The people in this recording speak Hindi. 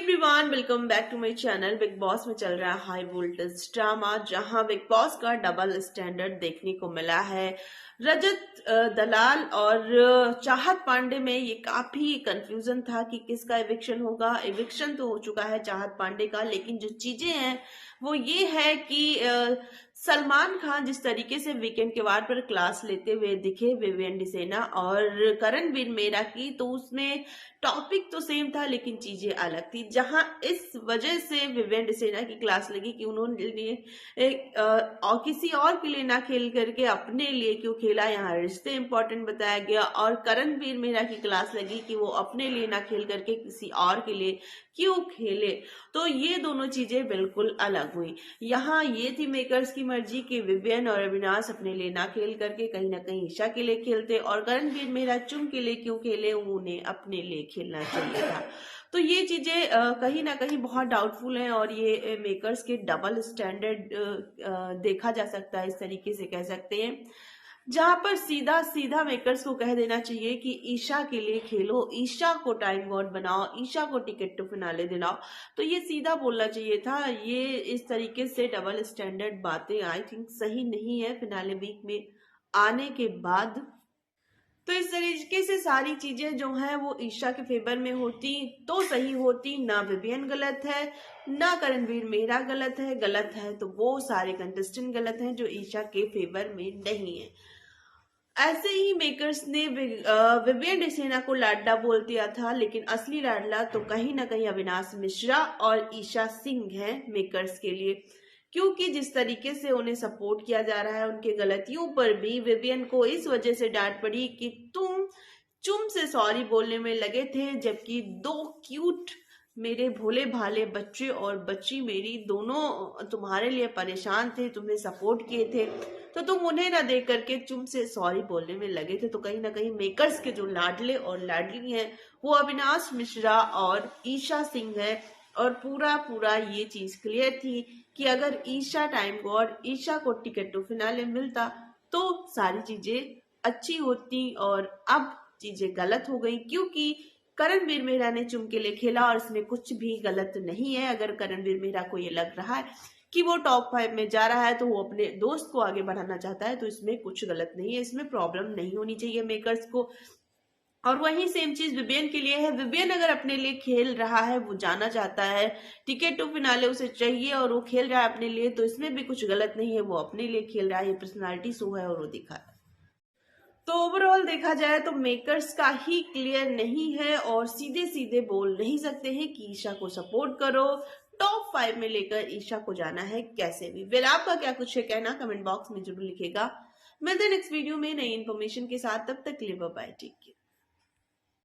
Everyone, welcome back to my channel. Bigg Boss में चल रहा है हाई वोल्टेज ड्रामा, जहां बिग बॉस का डबल स्टैंडर्ड देखने को मिला है। रजत दलाल और चाहत पांडे में ये काफी कंफ्यूजन था कि किसका एविक्शन होगा। एविक्शन तो हो चुका है चाहत पांडे का, लेकिन जो चीजें हैं वो ये है कि सलमान खान जिस तरीके से वीकेंड के वार पर क्लास लेते हुए दिखे विवियन डिसेना और करणवीर मेहरा की, तो उसमें टॉपिक तो सेम था लेकिन चीजें अलग थी। जहां इस वजह से विवियन डिसेना की क्लास लगी कि उन्होंने और किसी और के लिए ना खेल करके अपने लिए क्यों खेला, यहाँ रिश्ते इंपॉर्टेंट बताया गया। और करणवीर मेहरा की क्लास लगी कि वो अपने लिए ना खेल करके किसी और के लिए क्यों खेले। तो ये दोनों चीजें बिल्कुल अलग हुई। यहाँ ये थी मेकर्स की मर्जी कि विवियन और अविनाश अपने लिए ना खेल करके कहीं ना कहीं ईशा के लिए खेलते, और करणवीर मेहरा चुम के लिए क्यों खेले, उन्हें अपने लिए खेलना चाहिए था। तो ये चीजें कहीं ना कहीं बहुत डाउटफुल हैं, और ये मेकर्स के डबल स्टैंडर्ड देखा जा सकता है, इस तरीके से कह सकते हैं। जहां पर सीधा सीधा मेकर्स को कह देना चाहिए कि ईशा के लिए खेलो, ईशा को टाइम गॉड बनाओ, ईशा को टिकट टू फिनाले दिलाओ। तो ये सीधा बोलना चाहिए था। ये इस तरीके से डबल स्टैंडर्ड बातें आई थिंक सही नहीं है फिनाले वीक में आने के बाद। तो इस तरीके से सारी चीजें जो हैं वो ईशा के फेवर में होती तो सही होती। ना विवियन गलत है, ना करणवीर मेहरा गलत है। गलत है तो वो सारे कंटेस्टेंट गलत हैं जो ईशा के फेवर में नहीं है। ऐसे ही मेकर्स ने विवियन डिसेना को लाडला बोल दिया था, लेकिन असली लाडला तो कहीं ना कहीं अविनाश मिश्रा और ईशा सिंह है मेकर्स के लिए। क्योंकि जिस तरीके से उन्हें सपोर्ट किया जा रहा है, उनके गलतियों पर भी विवियन को इस वजह से डांट पड़ी कि तुम चुम से सॉरी बोलने में लगे थे, जबकि दो क्यूट मेरे भोले भाले बच्चे और बच्ची मेरी दोनों तुम्हारे लिए परेशान थे, तुम्हें सपोर्ट किए थे, तो तुम उन्हें ना देख करके चुम से सॉरी बोलने में लगे थे। तो कहीं ना कहीं मेकर्स के जो लाडले और लाडली हैं वो अविनाश मिश्रा और ईशा सिंह है। और पूरा पूरा ये चीज क्लियर थी कि अगर ईशा टाइम गॉड ईशा को टिकट टू फिनाले मिलता तो सारी चीजें अच्छी होती, और अब चीजें गलत हो गई। क्योंकि करणवीर मेहरा ने चुम के लिए खेला और इसमें कुछ भी गलत नहीं है। अगर करणवीर मेहरा को ये लग रहा है कि वो टॉप 5 में जा रहा है तो वो अपने दोस्त को आगे बढ़ाना चाहता है, तो इसमें कुछ गलत नहीं है, इसमें प्रॉब्लम नहीं होनी चाहिए मेकर्स को। और वही सेम चीज विवियन के लिए है। विवियन अगर अपने लिए खेल रहा है, वो जाना चाहता है, टिकट टू फिनाले उसे चाहिए और वो खेल रहा है अपने लिए, तो इसमें भी कुछ गलत नहीं है। वो अपने लिए खेल रहा है, ये पर्सनालिटी शो है और वो दिखा है। तो ओवरऑल देखा जाए तो मेकर्स का ही क्लियर नहीं है, और सीधे सीधे बोल नहीं सकते हैं कि ईशा को सपोर्ट करो। टॉप 5 में लेकर ईशा को जाना है कैसे भी। फिर आपका क्या कुछ है कहना, कमेंट बॉक्स में जरूर लिखेगा। मिलते हैं नेक्स्ट वीडियो में नई इन्फॉर्मेशन के साथ। तब तक के लिए बाय बाय, टेक केयर।